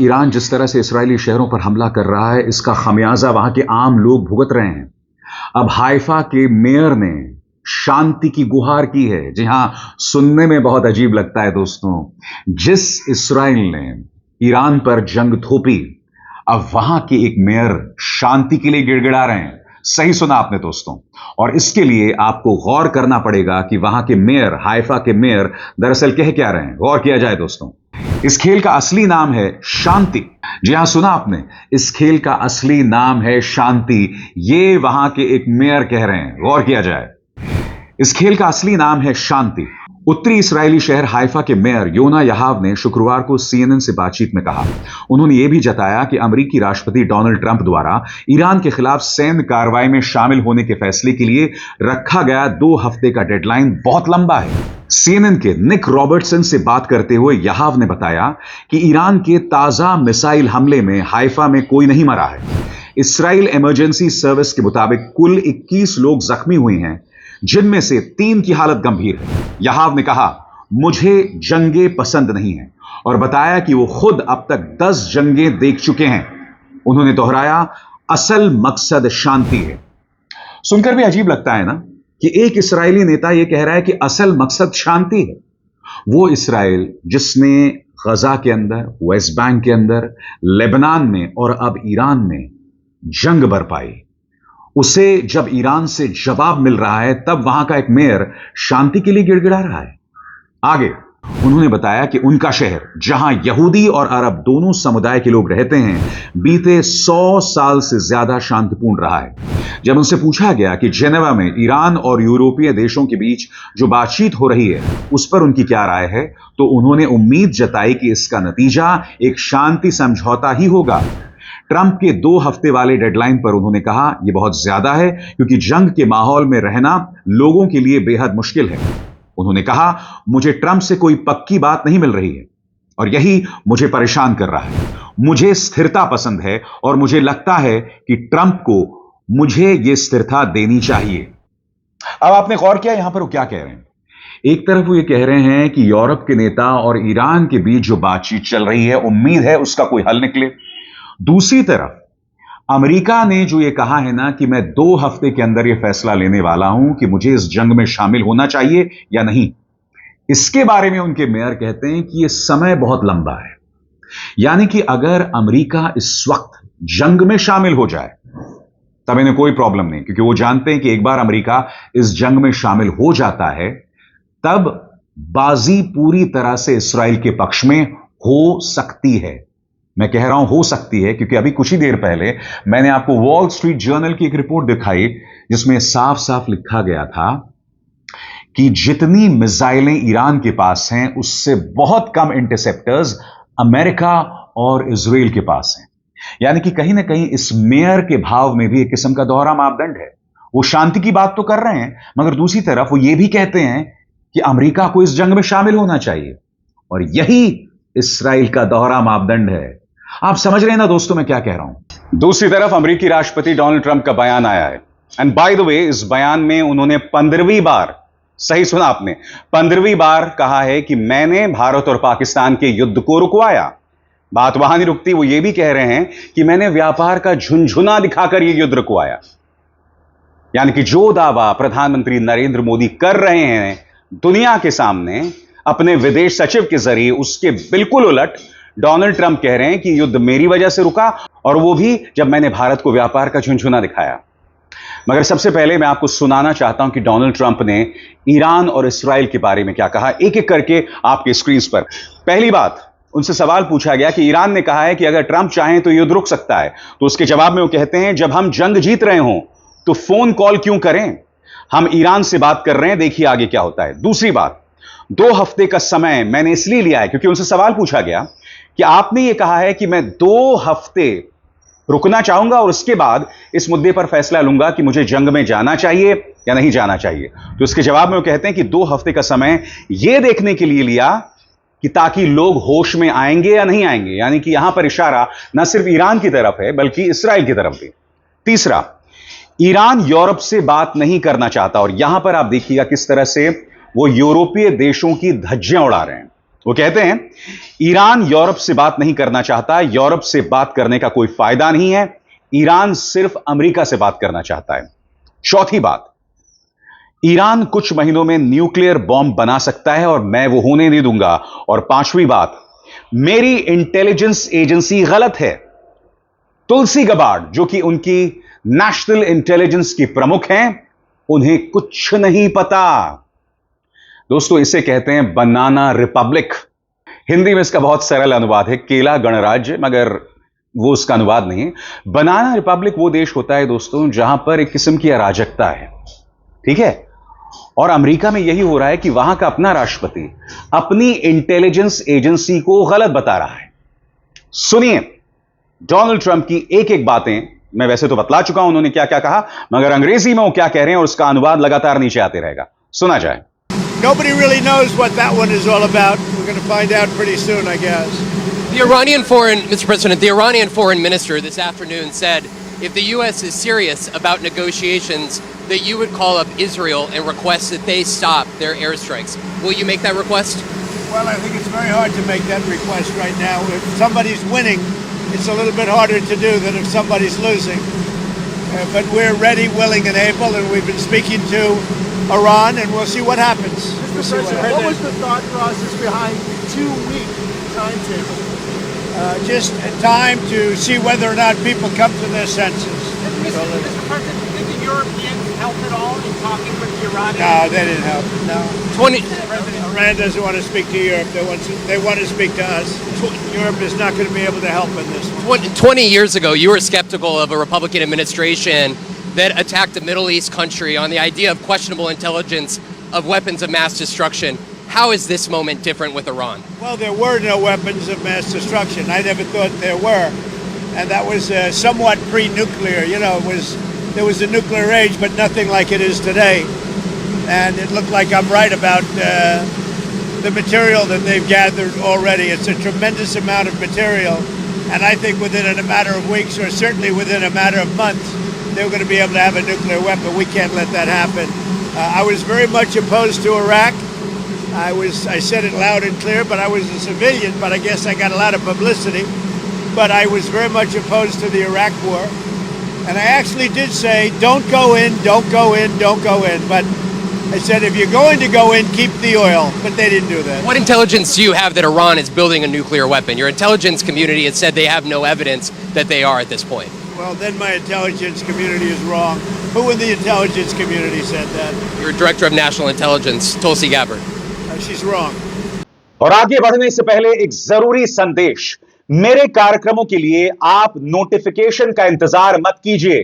Iran जिस तरह से इस्राएली शहरों पर हमला कर रहा है, इसका खमियाजा वहां के आम लोग भुगत रहे हैं। अब हाइफा के मेयर ने शांति की गुहार की है। जी हां, सुनने में बहुत अजीब लगता है दोस्तों। जिस इस्राएल ने ईरान पर जंग थोपी, अब वहां के एक मेयर शांति के लिए गिड़गिड़ा रहे हैं। सही सुना आपने दोस्तों। और इसके लिए आपको गौर करना पड़ेगा कि वहां के मेयर, हाइफा के मेयर दरअसल कह क्या रहे हैं। गौर किया जाए दोस्तों। इस खेल का असली नाम है शांति। जी हां, सुना आपने, इस खेल का असली नाम है शांति। ये वहां के एक मेयर कह रहे हैं। गौर किया जाए, इस खेल का असली नाम है शांति। उत्तरी इस्राएली शहर हाइफा के मेयर योना याहाव ने शुक्रवार को CNN से बातचीत में कहा। उन्होंने यह भी जताया कि अमेरिकी राष्ट्रपति डोनाल्ड ट्रंप द्वारा ईरान के खिलाफ सैन्य कार्रवाई में शामिल होने के फैसले के लिए रखा गया 2 हफ्ते का डेडलाइन बहुत लंबा है। CNN के निक रॉबर्टसन से बात करते हुए याहाव ने बताया कि ईरान के ताजा मिसाइल हमले में हाइफा में कोई नहीं मरा है। इस्राएल इमरजेंसी सर्विस के मुताबिक कुल 21 लोग जख्मी हुए हैं, जिनमें से 3 की हालत गंभीर है। याहाव ने कहा, मुझे जंगें पसंद नहीं हैं, और बताया कि वो खुद अब तक 10 जंगें देख चुके हैं। उन्होंने दोहराया, असल मकसद शांति है। सुनकर भी अजीब लगता है ना कि एक इस्राएली नेता यह कह रहा है कि असल मकसद शांति है। वो इस्राएल जिसने गजा के अंदर, वेस्ट बैंक के अंदर, लेबनान में और अब ईरान में जंग बरपाई, उसे जब ईरान से जवाब मिल रहा है, तब वहां का एक मेयर शांति के लिए गिड़गिड़ा रहा है। आगे उन्होंने बताया कि उनका शहर, जहां यहूदी और अरब दोनों समुदाय के लोग रहते हैं, बीते 100 साल से ज्यादा शांतिपूर्ण रहा है। जब उनसे पूछा गया कि जेनेवा में ईरान और यूरोपीय देशों के बीच जो बातचीत हो रही है, उस पर उनकी क्या राय है, तो उन्होंने उम्मीद जताई कि इसका नतीजा एक शांति समझौता ही होगा। ट्रंप के 2 हफ्ते वाले डेडलाइन पर उन्होंने कहा, यह बहुत ज्यादा है क्योंकि जंग के माहौल में रहना लोगों के लिए बेहद मुश्किल है। उन्होंने कहा, मुझे ट्रंप से कोई पक्की बात नहीं मिल रही है और यही मुझे परेशान कर रहा है। मुझे स्थिरता पसंद है और मुझे लगता है कि ट्रंप को मुझे यह स्थिरता देनी चाहिए। अब आपने गौर किया यहां पर वो क्या कह रहे हैं। एक तरफ वो ये कह रहे हैं कि यूरोप के नेता और ईरान के बीच जो बातचीत चल रही है, उम्मीद है उसका कोई हल निकले। दूसरी तरफ अमेरिका ने जो ये कहा है ना कि मैं 2 हफ्ते के अंदर ये फैसला लेने वाला हूं कि मुझे इस जंग में शामिल होना चाहिए या नहीं, इसके बारे में उनके मेयर कहते हैं कि यह समय बहुत लंबा है। यानी कि अगर अमेरिका इस वक्त जंग में शामिल हो जाए, तब इन्हें कोई प्रॉब्लम नहीं, क्योंकि वो जानते हैं कि एक बार अमेरिका इस जंग में शामिल हो जाता है, तब बाजी पूरी तरह से इस्राएल के पक्ष में हो सकती है। मैं कह रहा हूं हो सकती है क्योंकि अभी कुछ ही देर पहले मैंने आपको वॉल स्ट्रीट जर्नल की एक रिपोर्ट दिखाई, जिसमें साफ साफ लिखा गया था कि जितनी मिसाइलें ईरान के पास हैं, उससे बहुत कम इंटरसेप्टर्स अमेरिका और इजराइल के पास हैं। यानी कि कहीं ना कहीं इस मेयर के भाव में भी एक किस्म का दोहरा मापदंड है। वो शांति की बात तो कर रहे हैं, मगर दूसरी तरफ वो ये भी कहते हैं कि अमेरिका को इस जंग में शामिल होना चाहिए, और यही इस्राएल का दोहरा मापदंड है। आप समझ रहे हैं ना दोस्तों मैं क्या कह रहा हूं। दूसरी तरफ अमेरिकी राष्ट्रपति डोनाल्ड ट्रंप का बयान आया है, एंड बाय द वे, इस बयान में उन्होंने 15वीं बार, सही सुना आपने, 15वीं बार कहा है कि मैंने भारत और पाकिस्तान के युद्ध को रुकवाया। बात वहां नहीं रुकती, वो ये भी कह रहे हैं कि मैंने व्यापार का झुनझुना दिखाकर यह युद्ध रुकवाया। यानी कि जो दावा प्रधानमंत्री नरेंद्र मोदी कर रहे हैं दुनिया के सामने अपने विदेश सचिव के जरिए, उसके बिल्कुल उलट डोनाल्ड ट्रंप कह रहे हैं कि युद्ध मेरी वजह से रुका, और वो भी जब मैंने भारत को व्यापार का झुनझुना दिखाया। मगर सबसे पहले मैं आपको सुनाना चाहता हूं कि डोनाल्ड ट्रंप ने ईरान और इस्राएल के बारे में क्या कहा, एक एक करके आपके स्क्रीन पर। पहली बात, उनसे सवाल पूछा गया कि ईरान ने कहा है कि अगर ट्रंप चाहें तो युद्ध रुक सकता है, तो उसके जवाब में वो कहते हैं, जब हम जंग जीत रहे हों तो फोन कॉल क्यों करें, हम ईरान से बात कर रहे हैं, देखिए आगे क्या होता है। दूसरी बात, 2 हफ्ते का समय मैंने इसलिए लिया है क्योंकि उनसे सवाल पूछा गया कि आपने यह कहा है कि मैं 2 हफ्ते रुकना चाहूंगा और उसके बाद इस मुद्दे पर फैसला लूंगा कि मुझे जंग में जाना चाहिए या नहीं जाना चाहिए। तो इसके जवाब में वो कहते हैं कि 2 हफ्ते का समय यह देखने के लिए लिया कि ताकि लोग होश में आएंगे या नहीं आएंगे। यानी कि यहां पर इशारा न सिर्फ ईरान की तरफ है बल्कि इस्राएल की तरफ भी। तीसरा, ईरान यूरोप से बात नहीं करना चाहता, और यहां पर आप देखिएगा किस तरह से वो यूरोपीय देशों की धज्जियां उड़ा रहे हैं। वो कहते हैं ईरान यूरोप से बात नहीं करना चाहता, यूरोप से बात करने का कोई फायदा नहीं है, ईरान सिर्फ अमेरिका से बात करना चाहता है। चौथी बात, ईरान कुछ महीनों में न्यूक्लियर बॉम्ब बना सकता है और मैं वो होने नहीं दूंगा। और पांचवी बात, मेरी इंटेलिजेंस एजेंसी गलत है। तुलसी गबार्ड, जो कि उनकी नेशनल इंटेलिजेंस की प्रमुख हैं, उन्हें कुछ नहीं पता। दोस्तों, इसे कहते हैं बनाना रिपब्लिक। हिंदी में इसका बहुत सरल अनुवाद है केला गणराज्य, मगर वो उसका अनुवाद नहीं है। बनाना रिपब्लिक वो देश होता है दोस्तों जहां पर एक किस्म की अराजकता है, ठीक है। और अमेरिका में यही हो रहा है कि वहां का अपना राष्ट्रपति अपनी इंटेलिजेंस एजेंसी को गलत बता रहा है। सुनिए डोनाल्ड ट्रंप की एक एक बातें। मैं वैसे तो बतला चुका हूं उन्होंने क्या क्या कहा, मगर अंग्रेजी में वो क्या कह रहे हैं और उसका अनुवाद लगातार नीचे आते रहेगा। सुना जाए। Nobody really knows what that one is all about. We're going to find out pretty soon, I guess. Mr. President, the Iranian foreign minister this afternoon said if the U.S. is serious about negotiations, that you would call up Israel and request that they stop their airstrikes. Will you make that request? Well, I think it's very hard to make that request right now. If somebody's winning, it's a little bit harder to do than if somebody's losing. But we're ready, willing, and able, and we've been speaking to Iran, and we'll see what happens. Mr. President, what was the thought process behind the 2-week timetable? Just time to see whether or not people come to their senses. Mr. President, did the Europeans help at all in talking with the Iranians? No, they didn't help. No. 20, Iran doesn't want to speak to Europe. They want to speak to us. Europe is not going to be able to help in this one. 20 years ago, you were skeptical of a Republican administration that attacked a Middle East country on the idea of questionable intelligence of weapons of mass destruction. How is this moment different with Iran? Well, there were no weapons of mass destruction. I never thought there were. And that was somewhat pre-nuclear. You know, there was a nuclear age, but nothing like it is today. And it looked like I'm right about the material that they've gathered already. It's a tremendous amount of material. And I think within a matter of weeks, or certainly within a matter of months, they're going to be able to have a nuclear weapon. We can't let that happen. I was very much opposed to Iraq. I said it loud and clear, but I was a civilian, but I guess I got a lot of publicity. But I was very much opposed to the Iraq war. And I actually did say, don't go in, don't go in, don't go in. But I said, if you're going to go in, keep the oil. But they didn't do that. What intelligence do you have that Iran is building a nuclear weapon? Your intelligence community has said they have no evidence that they are at this point. Well, then my intelligence community is wrong. Who in the intelligence community said that? Your Director of National Intelligence, Tulsi Gabbard. She's wrong. और आगे बढ़ने से पहले एक जरूरी संदेश। मेरे कार्यक्रमों के लिए आप नोटिफिकेशन का इंतजार मत कीजिए।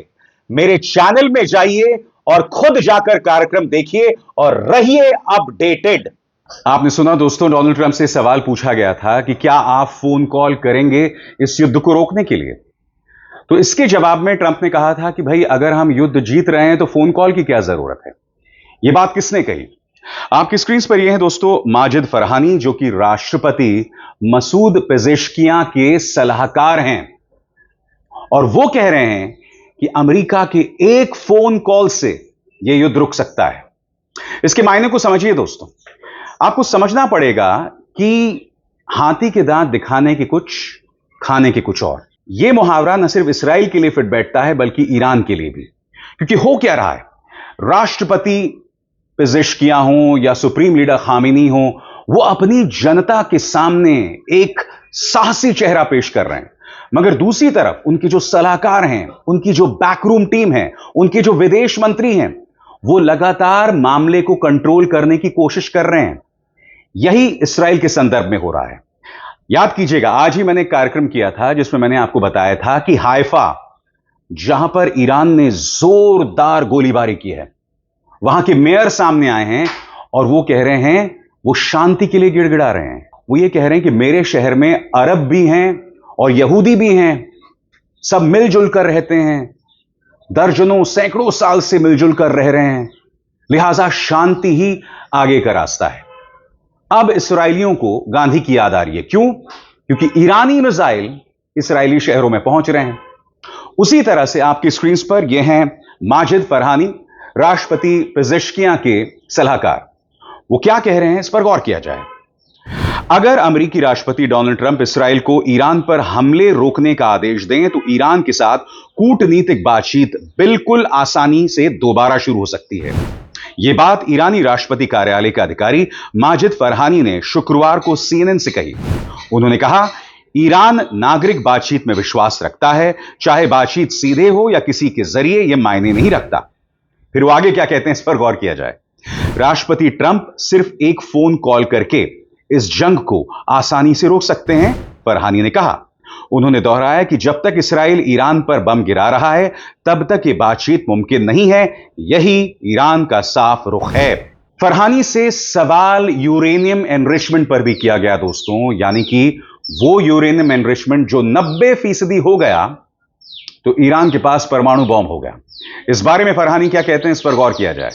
मेरे चैनल में जाइए और खुद जाकर कार्यक्रम देखिए और रहिए अपडेटेड। आपने सुना दोस्तों, डोनाल्ड ट्रंप से सवाल पूछा गया था कि क्या आप फोन कॉल करेंगे इस युद्ध को रोकने के लिए। तो इसके जवाब में ट्रंप ने कहा था कि भाई, अगर हम युद्ध जीत रहे हैं तो फोन कॉल की क्या जरूरत है। यह बात किसने कही? आपकी स्क्रीन पर यह है दोस्तों माजिद फरहानी, जो कि राष्ट्रपति मसूद पेजेश्कियां के सलाहकार हैं। और वो कह रहे हैं कि अमेरिका के एक फोन कॉल से यह युद्ध रुक सकता है। इसके मायने को समझिए दोस्तों। आपको समझना पड़ेगा कि हाथी के दांत दिखाने के कुछ, खाने के कुछ और। यह मुहावरा न सिर्फ इसराइल के लिए फिट बैठता है बल्कि ईरान के लिए भी। क्योंकि हो क्या रहा है, राष्ट्रपति पेजेश्कियां हो या सुप्रीम लीडर खामेनी हो, वो अपनी जनता के सामने एक साहसी चेहरा पेश कर रहे हैं, मगर दूसरी तरफ उनके जो सलाहकार हैं, उनकी जो बैकरूम टीम है, उनके जो विदेश मंत्री हैं, वो लगातार मामले को कंट्रोल करने की कोशिश कर रहे हैं। यही इसराइल के संदर्भ में हो रहा है। याद कीजिएगा, आज ही मैंने एक कार्यक्रम किया था जिसमें मैंने आपको बताया था कि हाइफा, जहां पर ईरान ने जोरदार गोलीबारी की है, वहां के मेयर सामने आए हैं और वो कह रहे हैं, वो शांति के लिए गिड़गिड़ा रहे हैं। वो ये कह रहे हैं कि मेरे शहर में अरब भी हैं और यहूदी भी हैं, सब मिलजुल कर रहते हैं, दर्जनों सैकड़ों साल से मिलजुल कर रह रहे हैं, लिहाजा शांति ही आगे का रास्ता है। अब इसराइलियों को गांधी की याद आ रही है। क्यों? क्योंकि ईरानी मिसाइल इसराइली शहरों में पहुंच रहे हैं। उसी तरह से आपकी स्क्रीन पर यह हैं माजिद फरहानी, राष्ट्रपति पेजेश्कियां के सलाहकार। वो क्या कह रहे हैं, इस पर गौर किया जाए। अगर अमेरिकी राष्ट्रपति डोनाल्ड ट्रंप इसराइल को ईरान पर हमले रोकने का आदेश दें तो ईरान के साथ कूटनीतिक बातचीत बिल्कुल आसानी से दोबारा शुरू हो सकती है। यह बात ईरानी राष्ट्रपति कार्यालय के अधिकारी माजिद फरहानी ने शुक्रवार को CNN से कही। उन्होंने कहा, ईरान नागरिक बातचीत में विश्वास रखता है, चाहे बातचीत सीधे हो या किसी के जरिए, यह मायने नहीं रखता। फिर वो आगे क्या कहते हैं, इस पर गौर किया जाए। राष्ट्रपति ट्रंप सिर्फ एक फोन कॉल करके इस जंग को आसानी से रोक सकते हैं, फरहानी ने कहा। उन्होंने दोहराया कि जब तक इसराइल ईरान पर बम गिरा रहा है तब तक यह बातचीत मुमकिन नहीं है। यही ईरान का साफ रुख है। फरहानी से सवाल यूरेनियम एनरिचमेंट पर भी किया गया दोस्तों, यानी कि वो यूरेनियम एनरिचमेंट जो 90% हो गया तो ईरान के पास परमाणु बॉम्ब हो गया। इस बारे में फरहानी क्या कहते हैं, इस पर गौर किया जाए।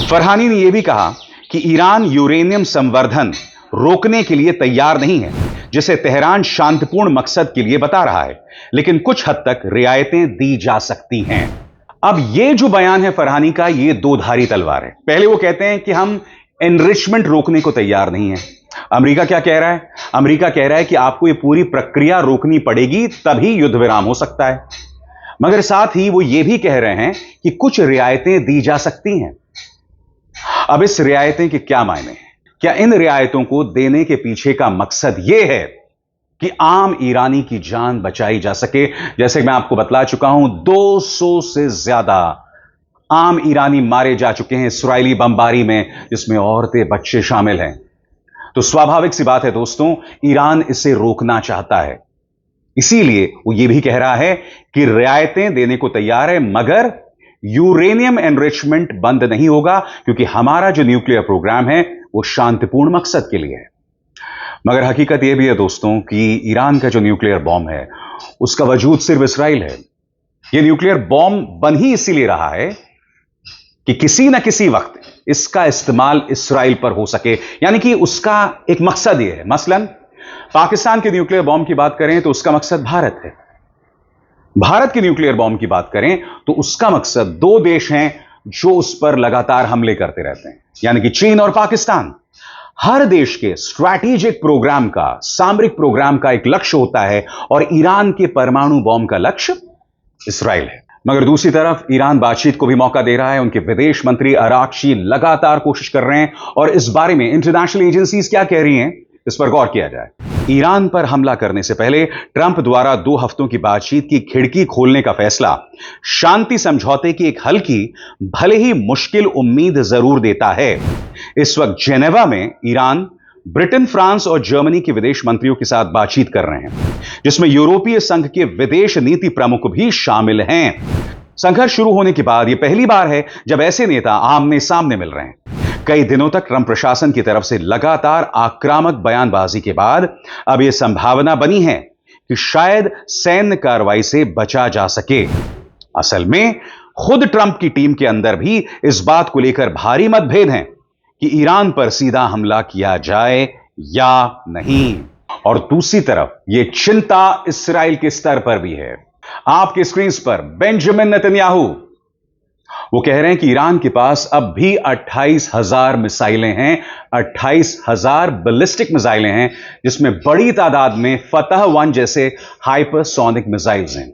फरहानी ने यह भी कहा कि ईरान यूरेनियम संवर्धन रोकने के लिए तैयार नहीं है, जिसे तेहरान शांतिपूर्ण मकसद के लिए बता रहा है, लेकिन कुछ हद तक रियायतें दी जा सकती हैं। अब यह जो बयान है फरहानी का, यह दो-धारी तलवार है। पहले वो कहते हैं कि हम एनरिचमेंट रोकने को तैयार नहीं है। अमेरिका क्या कह रहा है? अमेरिका कह रहा है कि आपको यह पूरी प्रक्रिया रोकनी पड़ेगी, तभी युद्ध विराम हो सकता है। मगर साथ ही वो ये भी कह रहे हैं कि कुछ रियायतें दी जा सकती हैं। अब इस रियायतें के क्या मायने हैं? क्या इन रियायतों को देने के पीछे का मकसद यह है कि आम ईरानी की जान बचाई जा सके? जैसे मैं आपको बतला चुका हूं, 200 से ज्यादा आम ईरानी मारे जा चुके हैं इस्राएली बमबारी में, जिसमें औरतें, बच्चे शामिल हैं। तो स्वाभाविक सी बात है दोस्तों, ईरान इसे रोकना चाहता है। इसीलिए वो ये भी कह रहा है कि रियायतें देने को तैयार है, मगर यूरेनियम एनरिचमेंट बंद नहीं होगा, क्योंकि हमारा जो न्यूक्लियर प्रोग्राम है वो शांतिपूर्ण मकसद के लिए है। मगर हकीकत यह भी है दोस्तों कि ईरान का जो न्यूक्लियर बॉम्ब है उसका वजूद सिर्फ इसराइल है। यह न्यूक्लियर बॉम्ब बन ही इसीलिए रहा है कि किसी ना किसी वक्त इसका इस्तेमाल इसराइल पर हो सके, यानी कि उसका एक मकसद यह है। मसलन पाकिस्तान के न्यूक्लियर बॉम्ब की बात करें तो उसका मकसद भारत है। भारत के न्यूक्लियर बॉम्ब की बात करें तो उसका मकसद दो देश हैं जो उस पर लगातार हमले करते रहते हैं, यानी कि चीन और पाकिस्तान। हर देश के स्ट्रैटेजिक प्रोग्राम का, सामरिक प्रोग्राम का एक लक्ष्य होता है, और ईरान के परमाणु बॉम्ब का लक्ष्य इसराइल है। मगर दूसरी तरफ ईरान बातचीत को भी मौका दे रहा है। उनके विदेश मंत्री अरागची लगातार कोशिश कर रहे हैं, और इस बारे में इंटरनेशनल एजेंसीज क्या कह रही हैं, इस पर गौर किया जाए। ईरान पर हमला करने से पहले ट्रंप द्वारा 2 हफ्तों की बातचीत की खिड़की खोलने का फैसला शांति समझौते की एक हल्की, भले ही मुश्किल उम्मीद जरूर देता है। इस वक्त जेनेवा में ईरान, ब्रिटेन, फ्रांस और जर्मनी के विदेश मंत्रियों के साथ बातचीत कर रहे हैं, जिसमें यूरोपीय संघ के विदेश नीति प्रमुख भी शामिल हैं। संघर्ष शुरू होने के बाद यह पहली बार है जब ऐसे नेता आमने सामने मिल रहे हैं। कई दिनों तक ट्रंप प्रशासन की तरफ से लगातार आक्रामक बयानबाजी के बाद अब यह संभावना बनी है कि शायद सैन्य कार्रवाई से बचा जा सके। असल में खुद ट्रंप की टीम के अंदर भी इस बात को लेकर भारी मतभेद हैं कि ईरान पर सीधा हमला किया जाए या नहीं। और दूसरी तरफ यह चिंता इस्राइल के स्तर पर भी है। आपके स्क्रीन पर बेंजामिन नेतन्याहू, वो कह रहे हैं कि ईरान के पास अब भी 28,000 मिसाइलें हैं, 28,000 बैलिस्टिक मिसाइलें हैं, जिसमें बड़ी तादाद में फतह 1 जैसे हाइपरसोनिक मिसाइल्स हैं।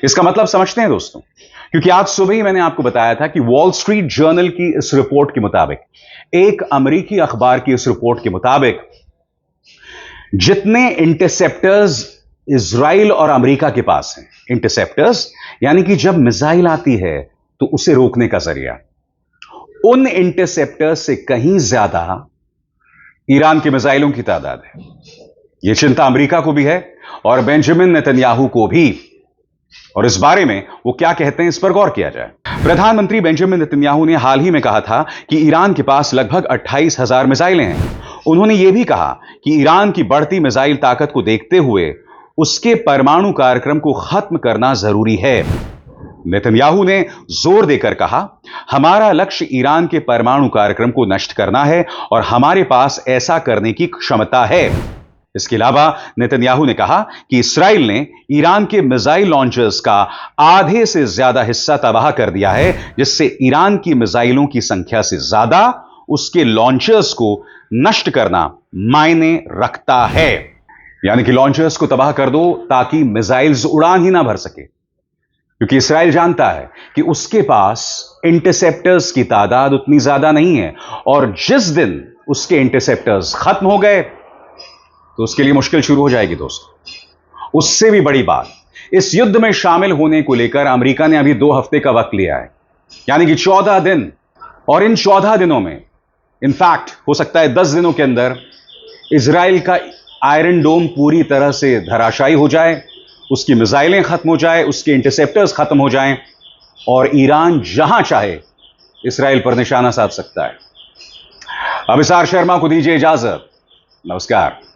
इसका मतलब समझते हैं दोस्तों, क्योंकि आज सुबह ही मैंने आपको बताया था कि वॉल स्ट्रीट जर्नल की इस रिपोर्ट के मुताबिक, एक अमेरिकी अखबार की इस रिपोर्ट के मुताबिक, जितने इंटरसेप्टर्स इजराइल और अमेरिका के पास हैं, इंटरसेप्टर्स यानी कि जब मिसाइल आती है तो उसे रोकने का जरिया, उन इंटरसेप्टर्स से कहीं ज्यादा ईरान के मिसाइलों की तादाद है। यह चिंता अमेरिका को भी है और बेंजामिन नेतन्याहू को भी। और इस बारे में वो क्या कहते हैं, इस पर गौर किया जाए। प्रधानमंत्री बेंजामिन नेतन्याहू ने हाल ही में कहा था कि ईरान के पास लगभग 28,000 मिसाइलें हैं। उन्होंने यह भी कहा कि ईरान की बढ़ती मिसाइल ताकत को देखते हुए उसके परमाणु कार्यक्रम को खत्म करना जरूरी है। नेतन्याहू ने जोर देकर कहा, हमारा लक्ष्य ईरान के परमाणु कार्यक्रम को नष्ट करना है और हमारे पास ऐसा करने की क्षमता है। इसके अलावा नेतन्याहू ने कहा कि इस्राइल ने ईरान के मिसाइल लॉन्चर्स का आधे से ज्यादा हिस्सा तबाह कर दिया है, जिससे ईरान की मिसाइलों की संख्या से ज्यादा उसके लॉन्चर्स को नष्ट करना मायने रखता है। यानी कि लॉन्चर्स को तबाह कर दो ताकि मिसाइल्स उड़ान ही ना भर सके, क्योंकि इस्राइल जानता है कि उसके पास इंटरसेप्टर्स की तादाद उतनी ज्यादा नहीं है, और जिस दिन उसके इंटरसेप्टर्स खत्म हो गए तो उसके लिए मुश्किल शुरू हो जाएगी दोस्तों। उससे भी बड़ी बात, इस युद्ध में शामिल होने को लेकर अमेरिका ने अभी 2 हफ्ते का वक्त लिया है, यानी कि 14 दिन। और इन 14 दिनों में इनफैक्ट हो सकता है 10 दिनों के अंदर इजराइल का आयरन डोम पूरी तरह से धराशायी हो जाए, उसकी मिसाइलें खत्म हो जाए, उसके इंटरसेप्टर्स खत्म हो जाएं, और ईरान जहां चाहे इस्राइल पर निशाना साध सकता है। अभिसार शर्मा को दीजिए इजाजत। नमस्कार।